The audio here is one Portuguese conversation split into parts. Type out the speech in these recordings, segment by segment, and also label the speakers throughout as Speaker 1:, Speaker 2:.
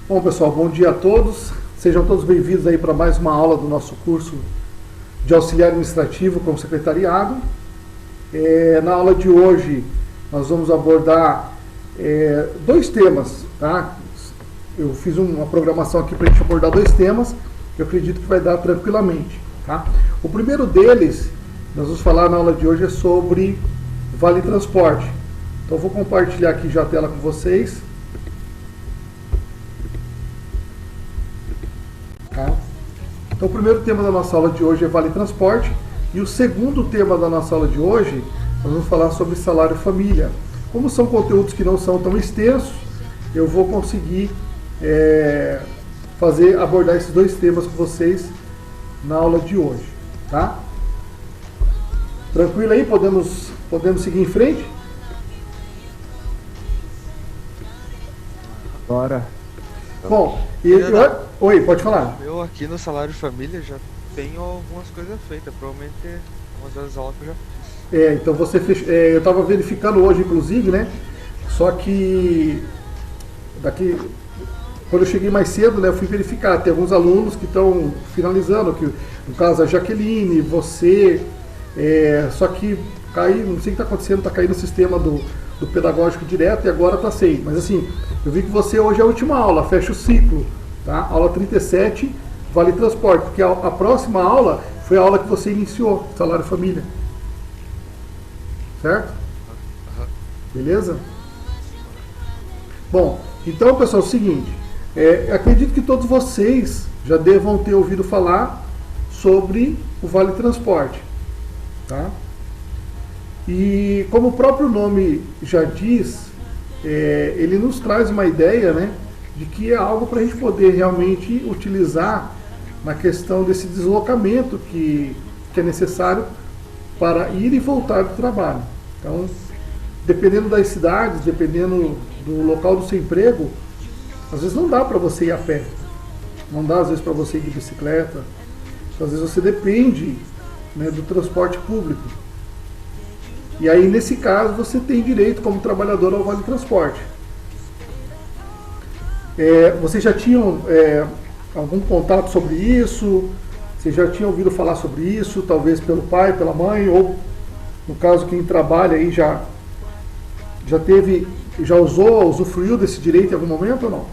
Speaker 1: Bom, pessoal, bom dia a todos. Sejam todos bem-vindos aí para mais uma aula do nosso curso de auxiliar administrativo com secretariado. Na aula de hoje nós vamos abordar dois temas, tá? Eu fiz uma programação aqui para a gente abordar dois temas que eu acredito que vai dar tranquilamente, tá? O primeiro deles, nós vamos falar na aula de hoje, é sobre Vale Transporte. Então eu vou compartilhar aqui já a tela com vocês. Tá? Então o primeiro tema da nossa aula de hoje é Vale Transporte. E o segundo tema da nossa aula de hoje, nós vamos falar sobre salário família. Como são conteúdos que não são tão extensos, eu vou conseguir abordar esses dois temas com vocês na aula de hoje. Tá? Tranquilo aí? Podemos seguir em frente?
Speaker 2: Bora.
Speaker 1: Bom, oi, pode falar.
Speaker 3: Eu aqui no Salário Família já tenho algumas coisas feitas, provavelmente umas das aulas que eu já fiz.
Speaker 1: Então você fez, eu estava verificando hoje, inclusive, né? Só que quando eu cheguei mais cedo, né, eu fui verificar. Tem alguns alunos que estão finalizando, que no caso a Jaqueline, você, só que caiu, não sei o que está acontecendo, está caindo o sistema do pedagógico direto e agora está sem. Mas assim, eu vi que você hoje é a última aula, fecha o ciclo, tá? Aula 37, Vale Transporte, porque a próxima aula foi a aula que você iniciou, Salário Família. Certo? Beleza? Bom, então pessoal, é o seguinte, acredito que todos vocês já devam ter ouvido falar sobre o Vale Transporte, tá? E como o próprio nome já diz, ele nos traz uma ideia, né, de que é algo para a gente poder realmente utilizar na questão desse deslocamento que é necessário para ir e voltar do trabalho. Então, dependendo das cidades, dependendo do local do seu emprego, às vezes não dá para você ir a pé, não dá às vezes para você ir de bicicleta, às vezes você depende, né, do transporte público. E aí, nesse caso, você tem direito como trabalhador ao Vale Transporte. Vocês já tinham algum contato sobre isso? Vocês já tinham ouvido falar sobre isso? Talvez pelo pai, pela mãe, ou no caso quem trabalha aí já usufruiu desse direito em algum momento ou não?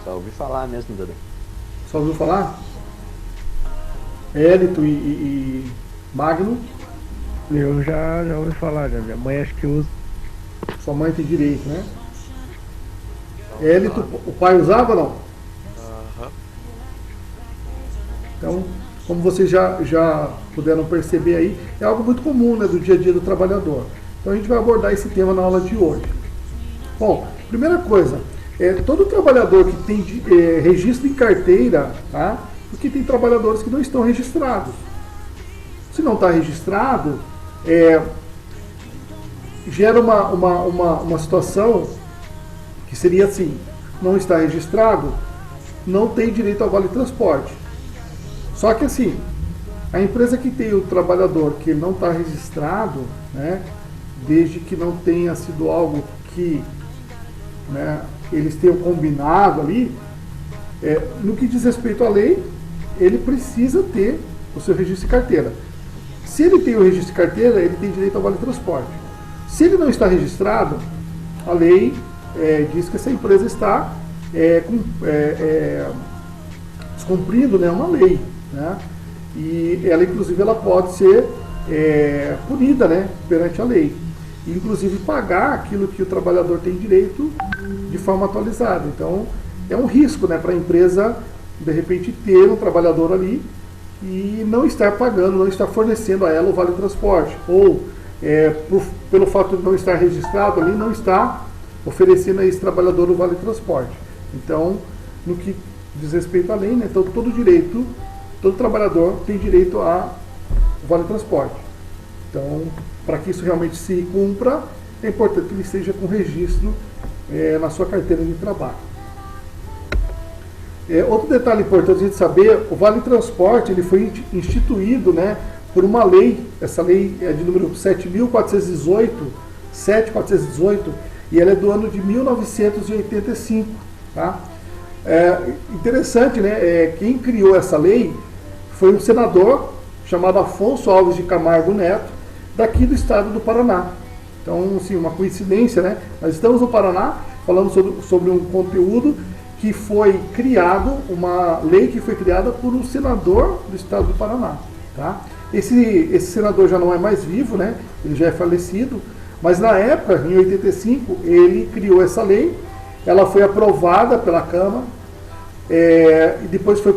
Speaker 2: Só ouvi falar mesmo, Dudu.
Speaker 1: Só ouviu falar? Hélito e Magno?
Speaker 4: Eu já ouvi falar, já. Minha mãe acho que usa.
Speaker 1: Sua mãe tem direito, né? Hélito, o pai usava ou não? Então, como vocês já puderam perceber aí, é algo muito comum, né, do dia a dia do trabalhador. Então a gente vai abordar esse tema na aula de hoje. Bom, primeira coisa, todo trabalhador que tem registro em carteira, tá? Porque tem trabalhadores que não estão registrados. Se não está registrado, gera uma situação que seria assim: não está registrado, não tem direito ao Vale Transporte. Só que assim, a empresa que tem o trabalhador que não está registrado, né, desde que não tenha sido algo que, né, eles tenham combinado ali, no que diz respeito à lei, ele precisa ter o seu registro de carteira. Se ele tem o registro de carteira, ele tem direito ao Vale Transporte. Se ele não está registrado, a lei diz que essa empresa está descumprindo, né, uma lei, né? E ela, inclusive, ela pode ser punida, né, perante a lei. E, inclusive, pagar aquilo que o trabalhador tem direito de forma atualizada. Então, é um risco, né, para a empresa, de repente, ter um trabalhador ali e não estar pagando, não estar fornecendo a ela o Vale Transporte. Ou, pelo fato de não estar registrado ali, não está oferecendo a esse trabalhador o Vale Transporte. Então, no que diz respeito à lei, né, então, todo trabalhador tem direito ao Vale Transporte. Então, para que isso realmente se cumpra, é importante que ele esteja com registro na sua carteira de trabalho. Outro detalhe importante a gente saber, o Vale Transporte ele foi instituído, né, por uma lei, essa lei é de número 7.418, e ela é do ano de 1985. Tá? Interessante, né? Quem criou essa lei foi um senador chamado Afonso Alves de Camargo Neto, daqui do estado do Paraná. Então, assim, uma coincidência, né? Nós estamos no Paraná falando sobre um conteúdo que foi criado, uma lei que foi criada por um senador do estado do Paraná. Tá? Esse senador já não é mais vivo, né? Ele já é falecido, mas na época, em 85, ele criou essa lei, ela foi aprovada pela Câmara, e depois foi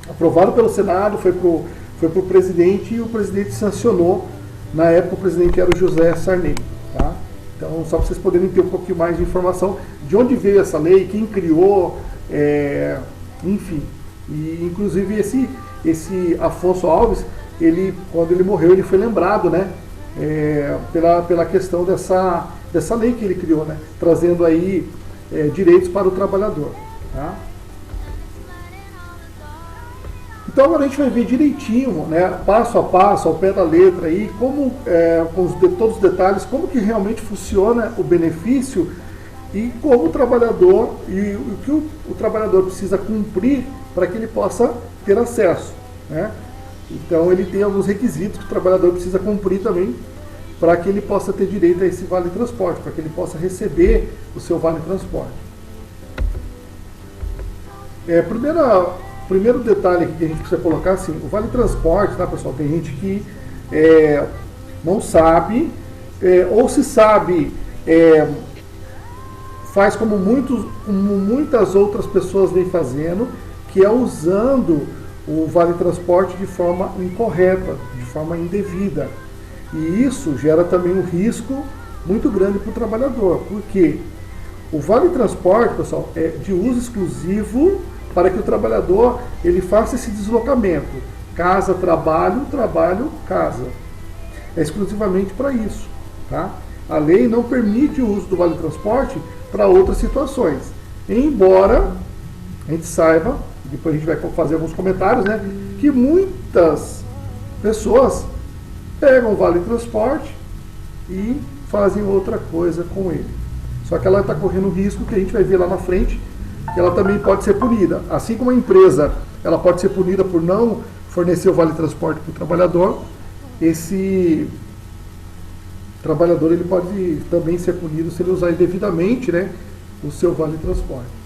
Speaker 1: aprovado pelo Senado, foi para o presidente, e o presidente sancionou. Na época o presidente era o José Sarney. Tá? Então, só para vocês poderem ter um pouquinho mais de informação de onde veio essa lei, quem criou, enfim. E inclusive esse Afonso Alves, quando ele morreu, ele foi lembrado, né, pela questão dessa lei que ele criou, né, trazendo aí direitos para o trabalhador. Tá? Então agora a gente vai ver direitinho, né, passo a passo, ao pé da letra, aí, como, com todos os detalhes, como que realmente funciona o benefício e como o trabalhador, e o que o trabalhador precisa cumprir para que ele possa ter acesso. Né? Então ele tem alguns requisitos que o trabalhador precisa cumprir também para que ele possa ter direito a esse vale transporte, para que ele possa receber o seu vale transporte. Primeiro detalhe aqui que a gente precisa colocar, assim, o vale transporte, tá, pessoal? Tem gente que não sabe, ou se sabe, faz como muitas outras pessoas vêm fazendo, que é usando o vale transporte de forma incorreta, de forma indevida. E isso gera também um risco muito grande para o trabalhador, porque o vale transporte, pessoal, é de uso exclusivo para que o trabalhador ele faça esse deslocamento, casa, trabalho, trabalho, casa. É exclusivamente para isso. Tá? A lei não permite o uso do vale transporte para outras situações. Embora a gente saiba, depois a gente vai fazer alguns comentários, né, que muitas pessoas pegam o vale transporte e fazem outra coisa com ele. Só que ela está correndo risco que a gente vai ver lá na frente, que ela também pode ser punida. Assim como a empresa ela pode ser punida por não fornecer o vale transporte para o trabalhador, esse trabalhador ele pode também ser punido se ele usar indevidamente, né, o seu vale transporte.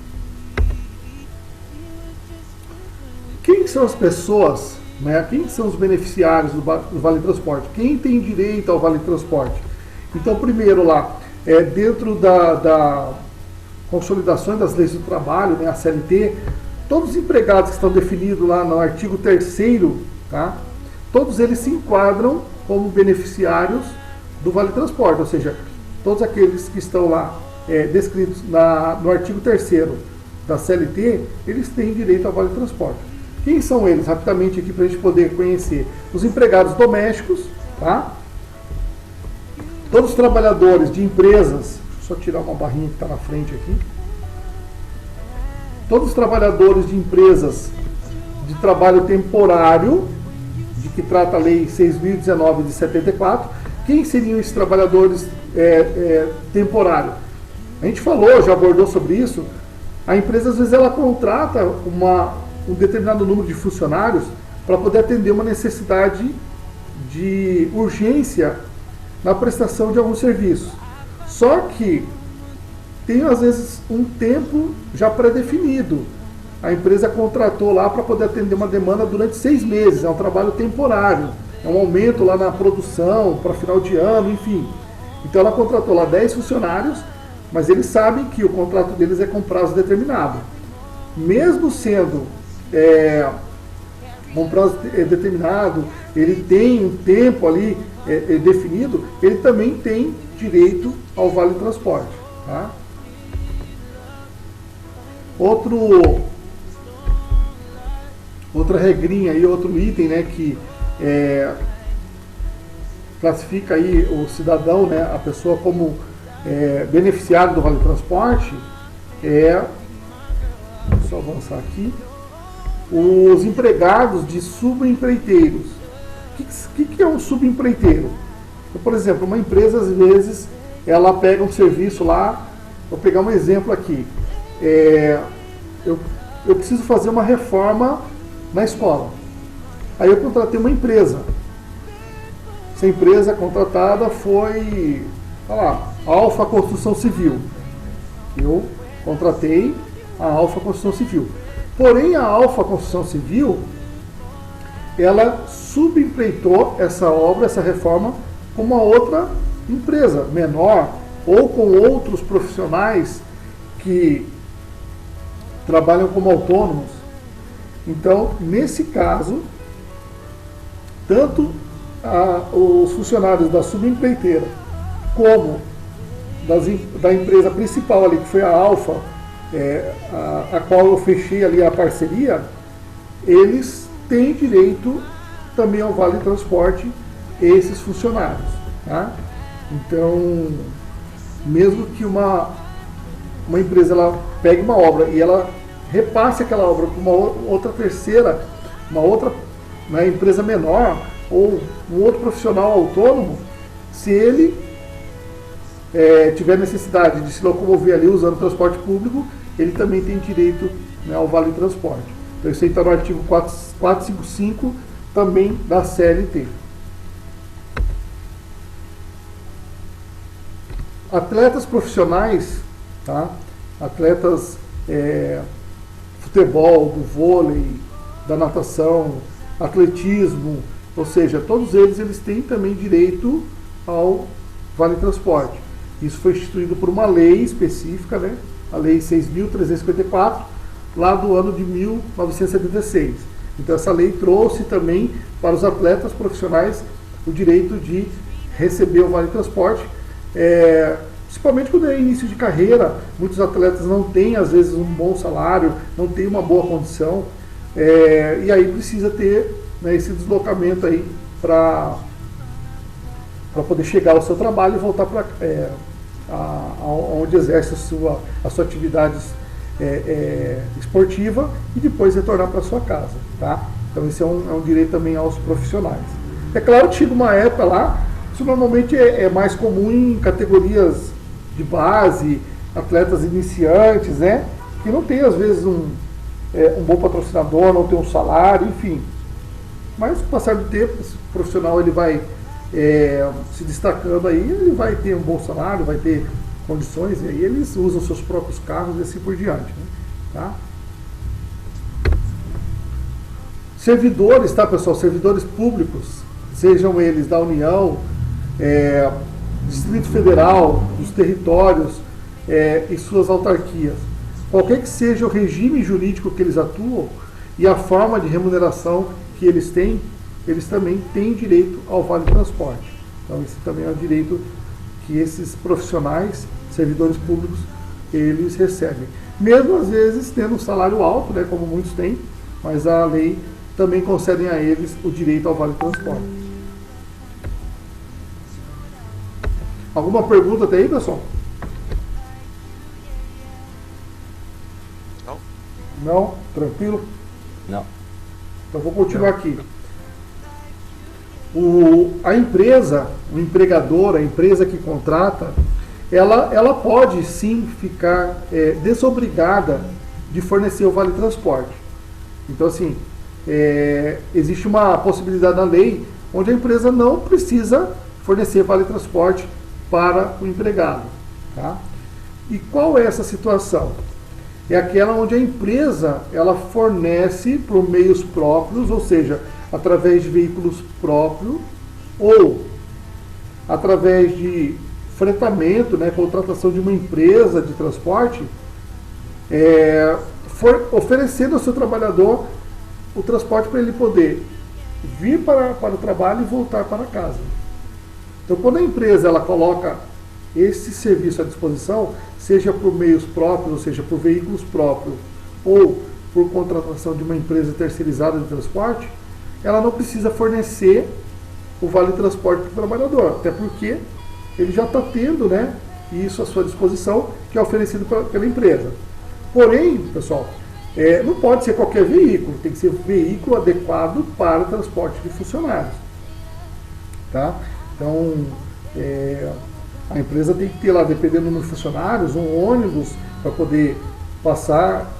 Speaker 1: Quem são as pessoas, né, quem são os beneficiários do vale transporte? Quem tem direito ao vale transporte? Então, primeiro lá, dentro da consolidações das leis do trabalho, né, a CLT, todos os empregados que estão definidos lá no artigo 3º, tá, todos eles se enquadram como beneficiários do vale transporte, ou seja, todos aqueles que estão lá descritos no artigo 3º da CLT, eles têm direito ao vale transporte. Quem são eles? Rapidamente aqui para a gente poder conhecer. Os empregados domésticos, tá? Todos os trabalhadores de empresas, deixa eu só tirar uma barrinha que está na frente aqui. Todos os trabalhadores de empresas de trabalho temporário, de que trata a Lei 6.019 de 74, quem seriam esses trabalhadores temporários? A gente falou, já abordou sobre isso. A empresa, às vezes, ela contrata um determinado número de funcionários para poder atender uma necessidade de urgência na prestação de algum serviço. Só que tem, às vezes, um tempo já pré-definido. A empresa contratou lá para poder atender uma demanda durante 6 meses. É um trabalho temporário. É um aumento lá na produção, para final de ano, enfim. Então ela contratou lá 10 funcionários, mas eles sabem que o contrato deles é com prazo determinado. Mesmo sendo com prazo determinado, ele tem um tempo ali definido, ele também tem direito ao vale transporte. Tá? Outra regrinha aí, outro item, né, que classifica aí o cidadão, né, a pessoa como beneficiário do vale transporte, só avançar aqui, os empregados de subempreiteiros. O que é um subempreiteiro? Então, por exemplo, uma empresa, às vezes, ela pega um serviço lá, vou pegar um exemplo aqui, eu preciso fazer uma reforma na escola. Aí eu contratei uma empresa. Essa empresa contratada foi, Alfa Construção Civil. Eu contratei a Alfa Construção Civil. Porém, a Alfa Construção Civil, ela subempreitou essa obra, essa reforma, com uma outra empresa menor ou com outros profissionais que trabalham como autônomos. Então, nesse caso, tanto os funcionários da subempreiteira como da empresa principal ali, que foi a Alfa, a qual eu fechei ali a parceria, eles têm direito também ao Vale Transporte, esses funcionários. Tá? Então, mesmo que uma empresa ela pegue uma obra e ela repasse aquela obra para uma outra terceira, uma outra empresa menor ou um outro profissional autônomo, se ele tiver necessidade de se locomover ali usando transporte público, ele também tem direito, né, ao Vale Transporte. Então isso aí está no artigo 455 também da CLT. Atletas profissionais, tá? Atletas futebol, do vôlei, da natação, atletismo, ou seja, todos eles têm também direito ao Vale Transporte. Isso foi instituído por uma lei específica, né? A Lei 6.354, lá do ano de 1976. Então essa lei trouxe também para os atletas profissionais o direito de receber o Vale Transporte, principalmente quando é início de carreira. Muitos atletas não têm, às vezes, um bom salário, não têm uma boa condição, e aí precisa ter, né, esse deslocamento aí para poder chegar ao seu trabalho e voltar para onde exerce a sua atividade esportiva e depois retornar para sua casa. Tá? Então esse é um direito também aos profissionais. É claro que chega uma época lá, isso normalmente é mais comum em categorias de base, atletas iniciantes, né, que não tem às vezes um bom patrocinador, não tem um salário, enfim. Mas com o passar do tempo, esse profissional ele vai se destacando aí, ele vai ter um bom salário, vai ter condições, e aí eles usam seus próprios carros e assim por diante. Né? Tá? Servidores, tá, pessoal? Servidores públicos, sejam eles da União, Distrito Federal, dos territórios e suas autarquias. Qualquer que seja o regime jurídico que eles atuam e a forma de remuneração que eles têm, eles também têm direito ao Vale Transporte. Então esse também é um direito que esses profissionais, servidores públicos, eles recebem. Mesmo às vezes tendo um salário alto, né, como muitos têm, mas a lei também concede a eles o direito ao Vale Transporte. Alguma pergunta até aí, pessoal?
Speaker 3: Não.
Speaker 1: Não? Tranquilo?
Speaker 2: Não.
Speaker 1: Então vou continuar aqui. A empresa, o empregador, a empresa que contrata, ela pode sim ficar desobrigada de fornecer o Vale Transporte. Então assim, existe uma possibilidade na lei onde a empresa não precisa fornecer Vale Transporte para o empregado. Tá? E qual é essa situação? É aquela onde a empresa ela fornece por meios próprios, ou seja, através de veículos próprios ou através de fretamento, né, contratação de uma empresa de transporte, oferecendo ao seu trabalhador o transporte para ele poder vir para o trabalho e voltar para casa. Então, quando a empresa ela coloca esse serviço à disposição, seja por meios próprios, ou seja, por veículos próprios, ou por contratação de uma empresa terceirizada de transporte, ela não precisa fornecer o Vale Transporte para o trabalhador, até porque ele já está tendo, né, isso à sua disposição, que é oferecido pela empresa. Porém, pessoal, não pode ser qualquer veículo, tem que ser veículo adequado para o transporte de funcionários. Tá? Então, A empresa tem que ter lá, dependendo dos funcionários, um ônibus para poder passar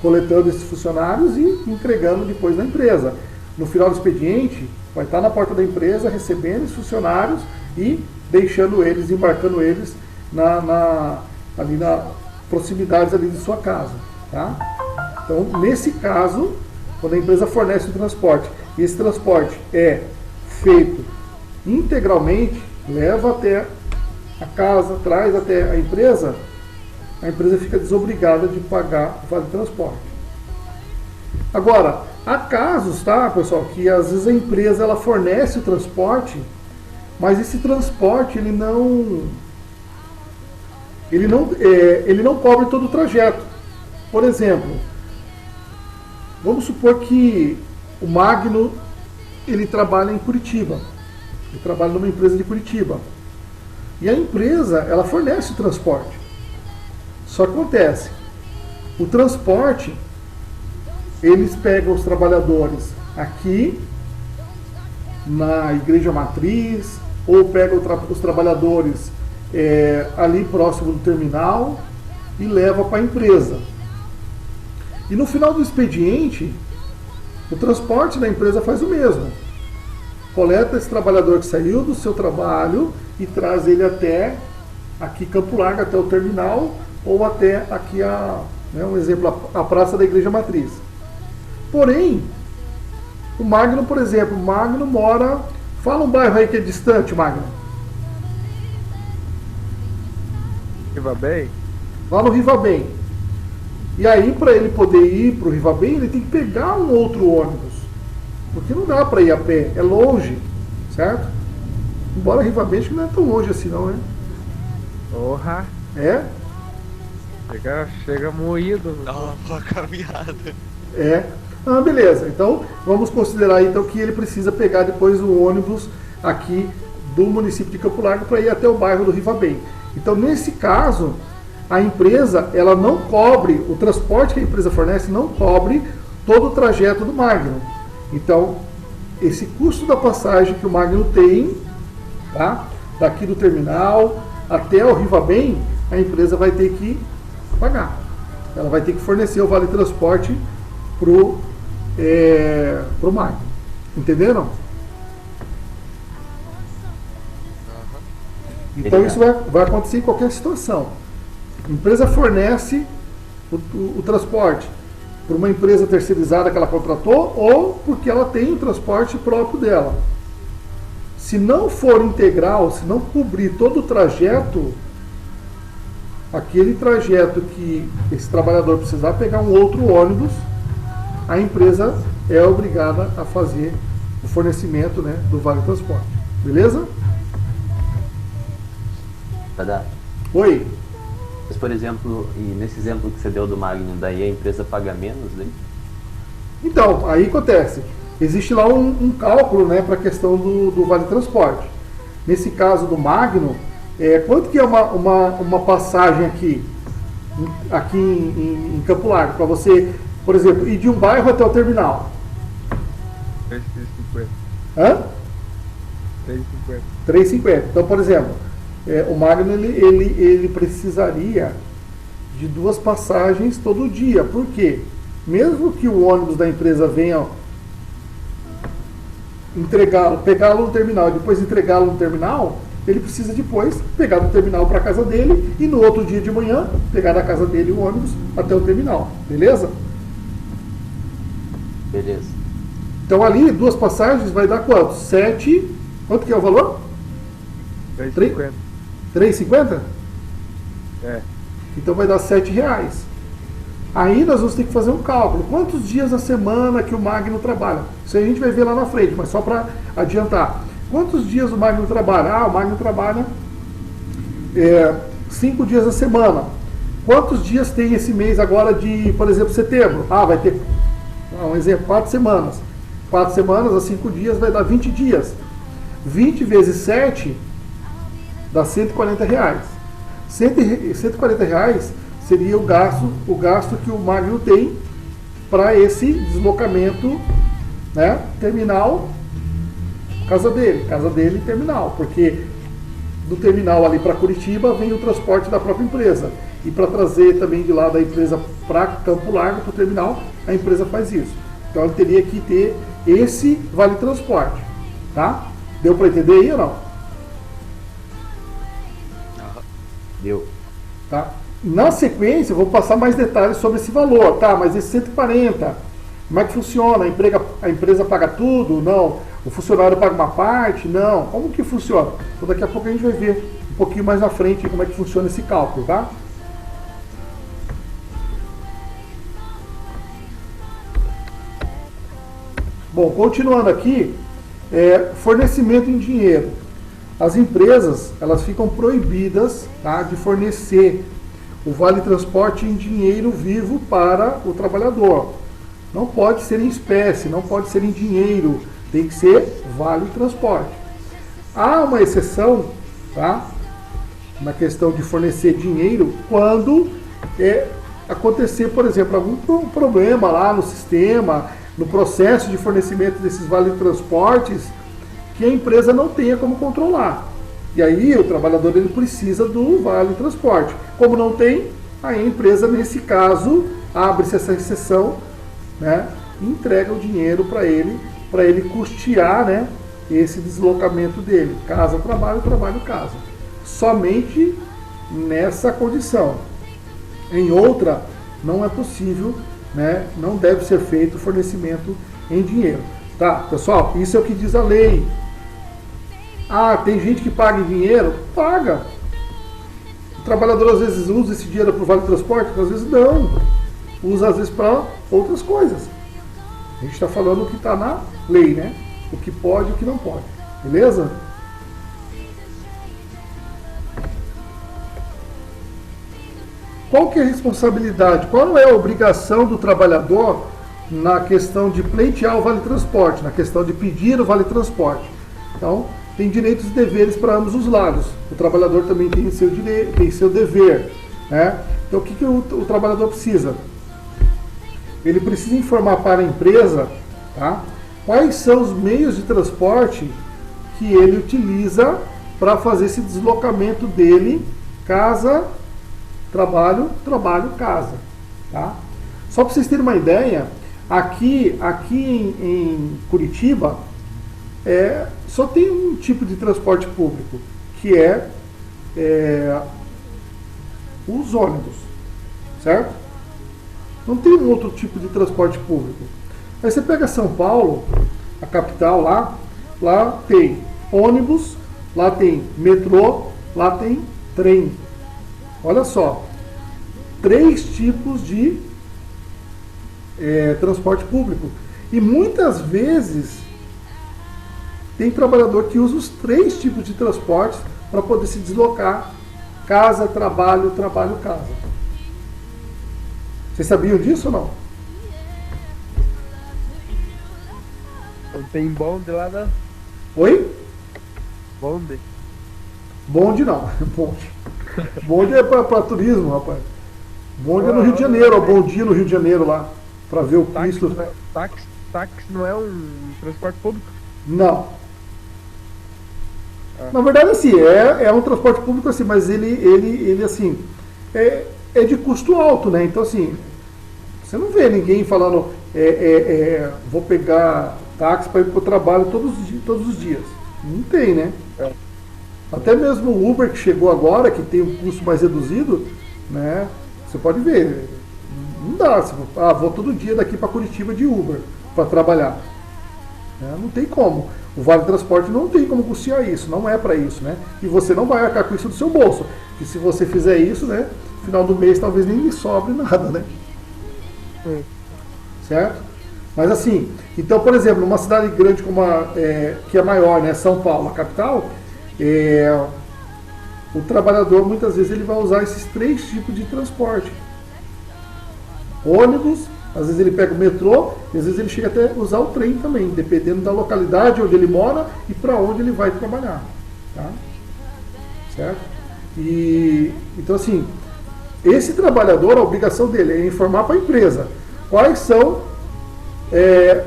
Speaker 1: coletando esses funcionários e entregando depois na empresa. No final do expediente, vai estar na porta da empresa recebendo os funcionários e deixando eles, embarcando eles ali na proximidades ali de sua casa. Tá? Então, nesse caso, quando a empresa fornece o transporte e esse transporte é feito integralmente, leva até a casa, traz até a empresa fica desobrigada de pagar o vale transporte. Agora, há casos, tá, pessoal, que às vezes a empresa ela fornece o transporte, mas esse transporte ele não cobre todo o trajeto. Por exemplo, vamos supor que o Magno ele trabalha em Curitiba, ele trabalha numa empresa de Curitiba e a empresa ela fornece o transporte. Só que acontece, o transporte eles pegam os trabalhadores aqui na igreja matriz ou pegam os trabalhadores ali próximo do terminal e leva para a empresa. E no final do expediente, o transporte da empresa faz o mesmo. Coleta esse trabalhador que saiu do seu trabalho e traz ele até aqui Campo Largo, até o terminal, ou até aqui um exemplo, a praça da igreja matriz. Porém, o Magno, por exemplo, o Magno mora... Fala um bairro aí que é distante, Magno.
Speaker 4: Rivabem?
Speaker 1: Lá no Rivabem. E aí, para ele poder ir para o Rivabem, ele tem que pegar um outro ônibus. Porque não dá para ir a pé, é longe, certo? Embora Rivabem acho que não é tão longe assim não, né?
Speaker 4: Porra!
Speaker 1: É?
Speaker 4: Chega moído.
Speaker 3: Dá uma boa caminhada.
Speaker 1: É. Ah, beleza. Então, vamos considerar então que ele precisa pegar depois o ônibus aqui do município de Campo Largo para ir até o bairro do Rivabem. Então, nesse caso, a empresa, ela não cobre, o transporte que a empresa fornece não cobre todo o trajeto do Magno. Então, esse custo da passagem que o Magno tem, tá? Daqui do terminal até o Rivabem, a empresa vai ter que pagar. Ela vai ter que fornecer o vale transporte pro Magno. Entenderam? Então isso vai acontecer em qualquer situação. A empresa fornece o transporte por uma empresa terceirizada que ela contratou ou porque ela tem o transporte próprio dela. Se não for integral, se não cobrir todo o trajeto, aquele trajeto que esse trabalhador precisar pegar um outro ônibus, a empresa é obrigada a fazer o fornecimento, né, do vale transporte. Beleza?
Speaker 2: Tá.
Speaker 1: Oi.
Speaker 2: Mas, por exemplo, e nesse exemplo que você deu do Magno, daí a empresa paga menos, daí?
Speaker 1: Então, aí acontece. Existe lá um cálculo, né, para a questão do vale transporte. Nesse caso do Magno, quanto que é uma passagem aqui em Campo Largo, para você, por exemplo, ir de um bairro até o terminal?
Speaker 4: 3,50.
Speaker 1: Hã?
Speaker 4: 3,50.
Speaker 1: 3,50. Então, por exemplo, o Magno ele precisaria de 2 passagens todo dia. Por quê? Mesmo que o ônibus da empresa venha pegá-lo no terminal e depois entregá-lo no terminal, ele precisa depois pegar do terminal para a casa dele e no outro dia de manhã pegar da casa dele o ônibus até o terminal. Beleza?
Speaker 2: Beleza.
Speaker 1: Então ali, 2 passagens vai dar quanto? 7. Quanto que é o valor?
Speaker 4: 3,50.
Speaker 1: 3,50?
Speaker 4: É.
Speaker 1: Então vai dar R$7. Aí nós vamos ter que fazer um cálculo. Quantos dias na semana que o Magno trabalha? Isso aí a gente vai ver lá na frente, mas só para adiantar. Quantos dias o Magno trabalha? O Magno trabalha 5 dias na semana. Quantos dias tem esse mês agora de, por exemplo, setembro? Vai ter, um exemplo, 4 semanas. 4 semanas a 5 dias vai dar 20 dias. 20 vezes 7 dá R$140. R$140 seria o gasto que o Magno tem para esse deslocamento, né, terminal, casa dele terminal, porque do terminal ali para Curitiba, vem o transporte da própria empresa. E para trazer também de lá da empresa para Campo Largo, para o terminal, a empresa faz isso. Então ele teria que ter esse vale transporte. Tá? Deu para entender aí ou não?
Speaker 2: Deu.
Speaker 1: Tá? Na sequência, eu vou passar mais detalhes sobre esse valor. Tá, mas esse 140, como é que funciona? A empresa paga tudo? Não. O funcionário paga uma parte? Não. Como que funciona? Então daqui a pouco a gente vai ver um pouquinho mais na frente como é que funciona esse cálculo, tá? Bom, continuando aqui, fornecimento em dinheiro. As empresas, elas ficam proibidas, tá, de fornecer o vale transporte em dinheiro vivo para o trabalhador. Não pode ser em espécie, não pode ser em dinheiro, tem que ser vale transporte. Há uma exceção, tá, na questão de fornecer dinheiro quando acontecer, por exemplo, algum problema lá no sistema, no processo de fornecimento desses vale transportes, que a empresa não tenha como controlar. E aí o trabalhador ele precisa do vale transporte. Como não tem, aí a empresa, nesse caso, abre-se essa exceção, né, e entrega o dinheiro para ele custear, né, esse deslocamento dele. Casa, trabalho, trabalho, casa. Somente nessa condição. Em outra, não é possível, né, não deve ser feito fornecimento em dinheiro. Tá, pessoal, isso é o que diz a lei. Ah, tem gente que paga em dinheiro? Paga. O trabalhador às vezes usa esse dinheiro para o vale transporte, às vezes não. Usa às vezes para outras coisas. A gente está falando o que está na lei, né? O que pode e o que não pode. Beleza? Qual que é a responsabilidade? Qual é a obrigação do trabalhador na questão de pleitear o vale transporte, na questão de pedir o vale transporte? Então, tem direitos e deveres para ambos os lados. O trabalhador também tem seu direito, tem seu dever, né? Então, o que o trabalhador precisa? Ele precisa informar para a empresa, tá, quais são os meios de transporte que ele utiliza para fazer esse deslocamento dele, casa, trabalho, trabalho, casa. Tá? Só para vocês terem uma ideia, aqui em Curitiba, só tem um tipo de transporte público, que é os ônibus, certo? Não tem um outro tipo de transporte público. Aí você pega São Paulo, a capital lá tem ônibus, lá tem metrô, lá tem trem. Olha só, 3 tipos de transporte público. E muitas vezes tem trabalhador que usa os 3 tipos de transportes para poder se deslocar. Casa, trabalho, trabalho, casa. Vocês sabiam disso ou não?
Speaker 4: Não tem bonde lá, não?
Speaker 1: Oi?
Speaker 4: Bonde?
Speaker 1: Bonde não. Bonde. Bonde é para turismo, rapaz. Bonde é no Rio de Janeiro, ó, Bom Dia no Rio de Janeiro lá, para ver o Cristo.
Speaker 4: Táxi não é um transporte público?
Speaker 1: Não. Na verdade, assim, é um transporte público, assim, mas ele assim, é de custo alto, né? Então, assim, você não vê ninguém falando, vou pegar táxi para ir para o trabalho todos os dias. Não tem, né? Até mesmo o Uber que chegou agora, que tem um custo mais reduzido, né? Você pode ver, não dá. Vou todo dia daqui para Curitiba de Uber para trabalhar. Não tem como. O Vale Transporte não tem como custear isso, não é para isso, né? E você não vai arcar com isso do seu bolso. E se você fizer isso, né? No final do mês talvez nem lhe sobre nada, né? Certo? Mas assim, então, por exemplo, numa cidade grande como que é maior, né? São Paulo, a capital, o trabalhador muitas vezes ele vai usar esses 3 tipos de transporte. Ônibus, às vezes ele pega o metrô, e às vezes ele chega até usar o trem também, dependendo da localidade onde ele mora e para onde ele vai trabalhar. Tá? Certo? Então assim, esse trabalhador, a obrigação dele é informar para a empresa quais são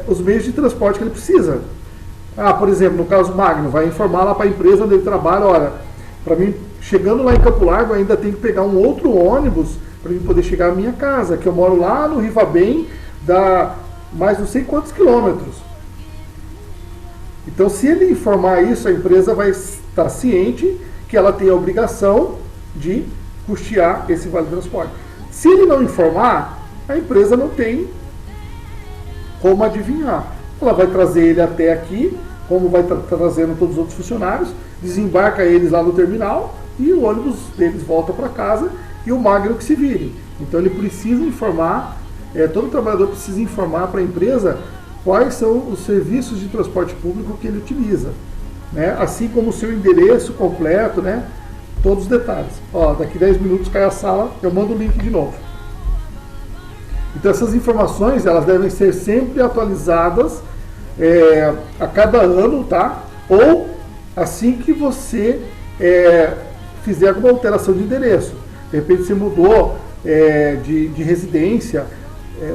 Speaker 1: os meios de transporte que ele precisa. Por exemplo, no caso Magno, vai informar lá para a empresa onde ele trabalha, olha, Para mim, chegando lá em Campo Largo, eu ainda tenho que pegar um outro ônibus para mim poder chegar à minha casa, que eu moro lá no Rivabem, dá mais não sei quantos quilômetros. Então, se ele informar isso, a empresa vai estar ciente que ela tem a obrigação de custear esse vale transporte. Se ele não informar, a empresa não tem como adivinhar. Ela vai trazer ele até aqui, como vai trazendo todos os outros funcionários, desembarca eles lá no terminal e o ônibus deles volta para casa e o Magno que se vire. Então ele precisa informar, todo trabalhador precisa informar para a empresa quais são os serviços de transporte público que ele utiliza, né? Assim como o seu endereço completo, né? Todos os detalhes. Ó, daqui 10 minutos cai a sala, eu mando o link de novo. Então essas informações elas devem ser sempre atualizadas a cada ano, tá? Ou assim que você fizer alguma alteração de endereço. De repente você mudou de residência,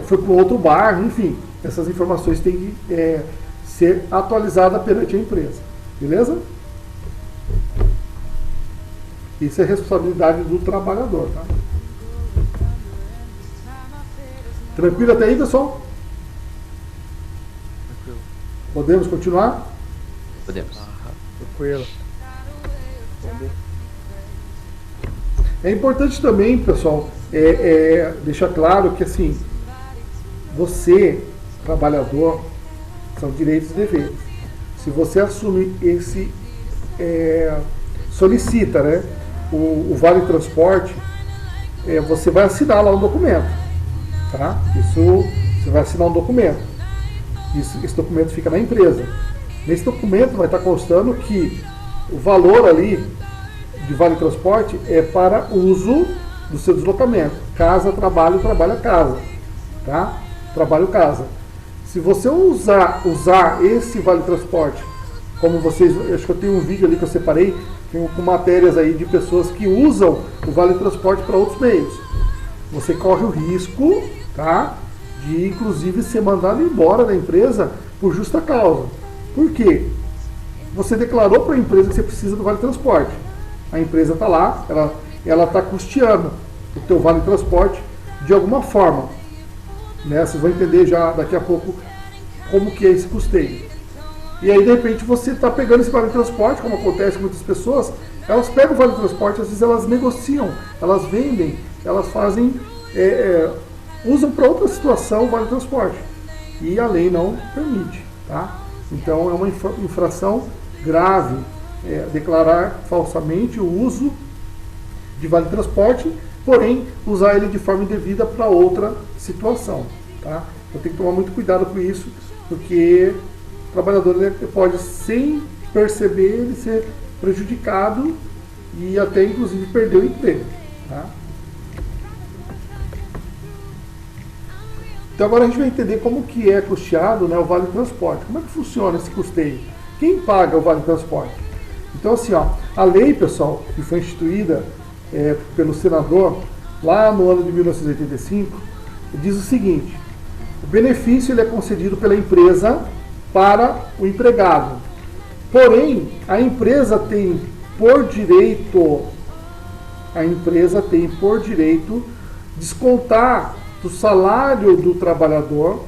Speaker 1: foi para um outro bairro, enfim. Essas informações têm que ser atualizadas perante a empresa. Beleza? Isso é responsabilidade do trabalhador, tá? Tranquilo até aí, pessoal?
Speaker 3: Tranquilo.
Speaker 1: Podemos continuar?
Speaker 2: Podemos.
Speaker 4: Tranquilo.
Speaker 1: É importante também, pessoal, deixar claro que assim, você, trabalhador, são direitos e deveres. Se você assume solicita, né, o Vale Transporte, você vai assinar lá um documento, tá? Isso, você vai assinar um documento. Esse documento fica na empresa. Nesse documento vai estar constando que o valor ali de Vale Transporte é para uso do seu deslocamento. Casa, trabalho, trabalho, casa. Tá? Trabalho, casa. Se você usar esse Vale Transporte, como vocês, acho que eu tenho um vídeo ali que eu separei, com matérias aí de pessoas que usam o Vale Transporte para outros meios. Você corre o risco, tá, de inclusive ser mandado embora da empresa por justa causa. Por quê? Você declarou para a empresa que você precisa do Vale Transporte. A empresa está lá, ela está custeando o teu Vale Transporte de alguma forma. Né? Vocês vão entender já daqui a pouco como que é esse custeio. E aí, de repente, você está pegando esse Vale Transporte, como acontece com muitas pessoas, elas pegam o Vale Transporte, às vezes elas negociam, elas vendem, elas fazem, usam para outra situação o Vale Transporte. E a lei não permite, tá? Então, é uma infração grave declarar falsamente o uso de Vale Transporte, porém, usar ele de forma indevida para outra situação, tá? Então, tem que tomar muito cuidado com isso, porque o trabalhador pode, sem perceber, ele ser prejudicado e até, inclusive, perder o emprego. Tá? Então, agora a gente vai entender como que é custeado, né, o Vale Transporte. Como é que funciona esse custeio? Quem paga o Vale Transporte? Então, assim, ó, a lei, pessoal, que foi instituída pelo senador lá no ano de 1985, diz o seguinte: o benefício ele é concedido pela empresa para o empregado. Porém, a empresa tem por direito descontar do salário do trabalhador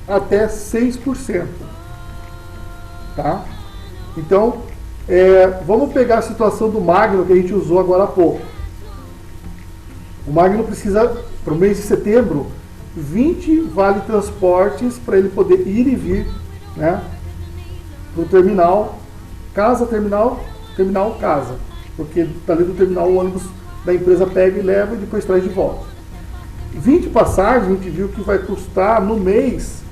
Speaker 1: até 6%. Tá? Então, vamos pegar a situação do Magno que a gente usou agora há pouco. O Magno precisa, para o mês de setembro, 20 vale transportes para ele poder ir e vir, né, para o terminal, casa, terminal, casa. Porque dali do terminal o ônibus da empresa pega e leva e depois traz de volta. 20 passagens a gente viu que vai custar no mês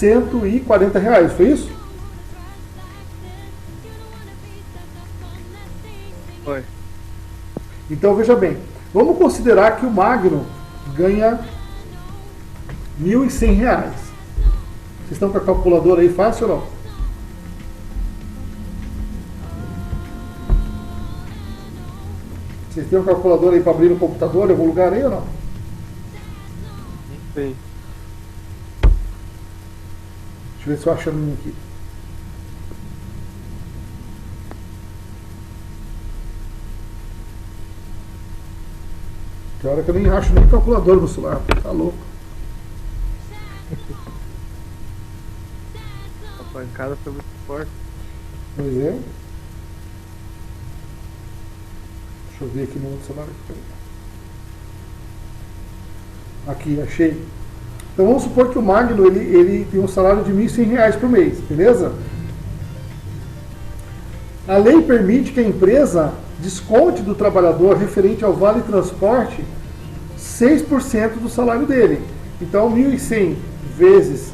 Speaker 1: R$140, foi isso?
Speaker 3: Foi.
Speaker 1: Então veja bem, vamos considerar que o Magno ganha R$1.100. Vocês estão com a calculadora aí fácil ou não? Vocês têm uma calculadora aí para abrir no computador em algum lugar aí ou não?
Speaker 3: Não sei.
Speaker 1: Deixa eu ver se eu acho a minha aqui. Tem hora que eu nem acho nem calculador no celular. Tá louco.
Speaker 4: A pancada foi muito forte.
Speaker 1: Pois é. Deixa eu ver aqui no outro celular. Aqui, achei. Então vamos supor que o Magno ele tem um salário de R$ 1.100 por mês, beleza? A lei permite que a empresa desconte do trabalhador referente ao vale transporte 6% do salário dele. Então 1.100 vezes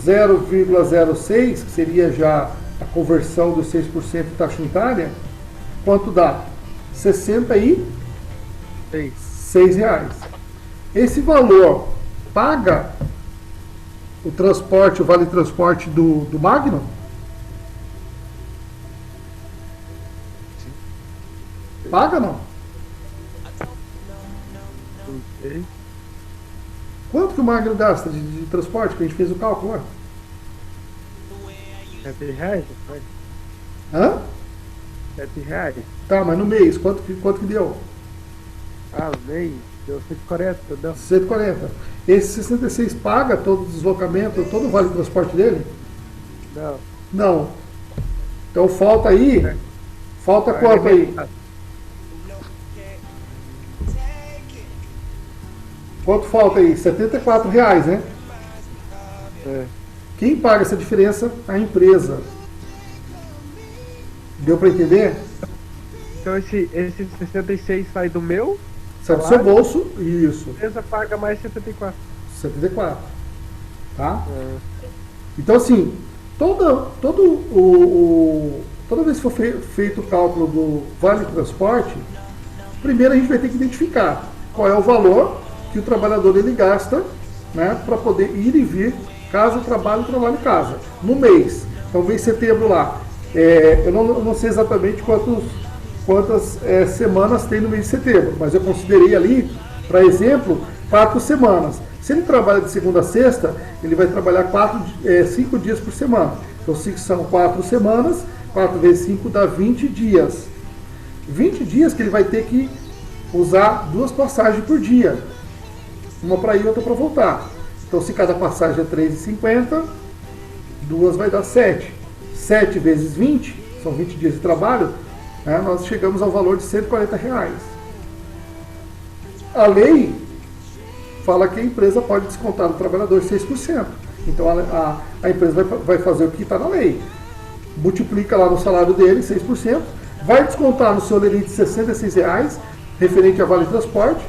Speaker 1: 0,06, que seria já a conversão dos 6% de taxa unitária, quanto dá? R$ 66 reais. Esse valor paga o transporte, o vale transporte do Magno? Paga não?
Speaker 4: Não sei.
Speaker 1: Quanto que o Magno gasta de transporte? Que a gente fez o cálculo lá.
Speaker 4: R$7, né?
Speaker 1: Hã?
Speaker 4: R$7.
Speaker 1: Tá, mas no mês, quanto que deu?
Speaker 4: Ah, meio. Deu 140, deu.
Speaker 1: 140. Esse 66 paga todo o deslocamento, todo o vale transporte dele?
Speaker 4: Não.
Speaker 1: Não. Então falta aí. Falta quanto aí? Quanto falta aí? R$74, né?
Speaker 4: É.
Speaker 1: Quem paga essa diferença? A empresa. Deu para entender?
Speaker 4: Então esse 66 sai do meu,
Speaker 1: Sai do seu bolso, isso.
Speaker 4: a empresa paga mais 74.
Speaker 1: 74. Tá?
Speaker 4: É.
Speaker 1: Então assim, toda vez que for feito o cálculo do vale transporte, primeiro a gente vai ter que identificar qual é o valor que o trabalhador ele gasta, né, para poder ir e vir casa, trabalho em casa, no mês. Então vem setembro lá. Eu não sei exatamente quantas semanas tem no mês de setembro, mas eu considerei ali, para exemplo, 4 semanas. Se ele trabalha de segunda a sexta, ele vai trabalhar 5 dias por semana. Então são 4 semanas, 4 vezes 5 dá 20 dias. 20 dias que ele vai ter que usar 2 passagens por dia. Uma para ir e outra para voltar. Então se cada passagem é R$3,50, 2 vai dar 7. 7 vezes 20, são 20 dias de trabalho, né, nós chegamos ao valor de R$140. A lei fala que a empresa pode descontar do trabalhador 6%. Então a empresa vai fazer o que está na lei. Multiplica lá no salário dele 6%, vai descontar no seu limite de R$66, referente a vale transporte,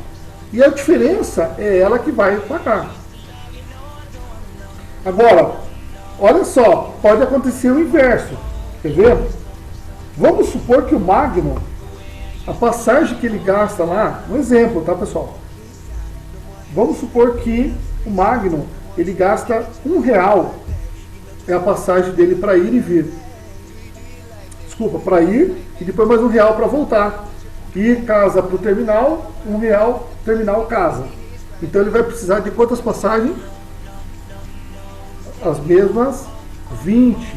Speaker 1: e a diferença é ela que vai pagar. Agora, olha só, pode acontecer o inverso. Quer ver? Vamos supor que o Magno, a passagem que ele gasta lá, um exemplo, tá pessoal? Vamos supor que o Magno, ele gasta R$1, é a passagem dele para ir e vir. Desculpa, para ir e depois mais R$1 para voltar. Ir casa para o terminal, R$1, terminal casa. Então ele vai precisar de quantas passagens? As mesmas 20.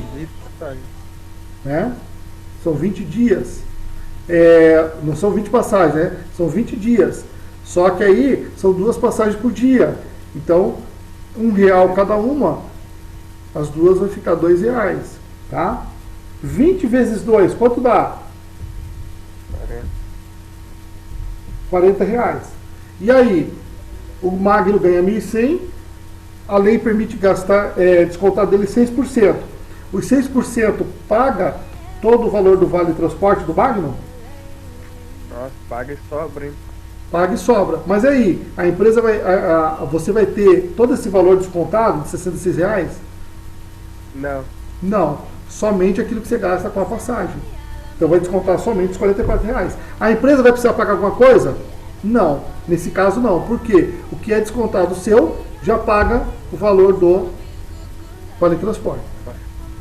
Speaker 1: Né? São 20 dias. Não são 20 passagens, né? São 20 dias. Só que aí são 2 passagens por dia. Então, R$1 cada uma, as duas vai ficar R$2. Tá? 20 vezes 2, quanto dá? R$40. E aí, o Magno ganha 1.100, a lei permite descontar dele 6%. Os 6% paga todo o valor do vale transporte do Magno?
Speaker 4: Nossa, paga e sobra, hein?
Speaker 1: Paga e sobra. Mas aí, a empresa você vai ter todo esse valor descontado de R$66?
Speaker 4: Não.
Speaker 1: Não. Somente aquilo que você gasta com a passagem. Então vai descontar somente os R$44. A empresa vai precisar pagar alguma coisa? Não. Nesse caso não. Por quê? O que é descontado seu já paga o valor do vale transporte.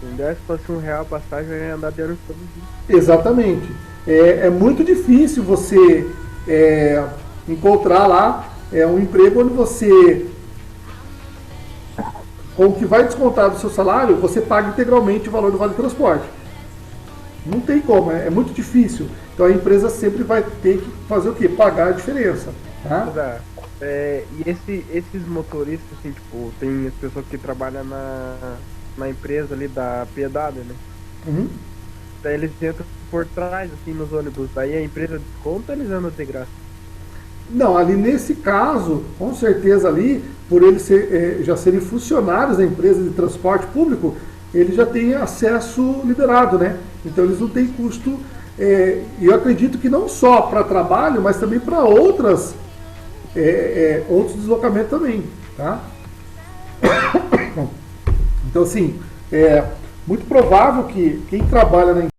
Speaker 4: Se fosse R$1 a passagem, eu ia andar de ônibus todo dia.
Speaker 1: Exatamente. É muito difícil você encontrar lá um emprego onde você, com o que vai descontar do seu salário, você paga integralmente o valor do vale transporte. Não tem como, é muito difícil. Então a empresa sempre vai ter que fazer o quê? Pagar a diferença. Tá?
Speaker 4: E esses motoristas, assim, tipo, tem as pessoas que trabalham na empresa ali da Piedade, né?
Speaker 1: Uhum.
Speaker 4: Daí eles entram por trás, assim, nos ônibus. Daí a empresa desconta ou eles andam de graça?
Speaker 1: Não, ali nesse caso, com certeza ali, por eles já serem funcionários da empresa de transporte público, eles já têm acesso liberado, né? Então eles não têm custo, e eu acredito que não só para trabalho, mas também para outros deslocamentos também, tá? Então assim, é muito provável que quem trabalha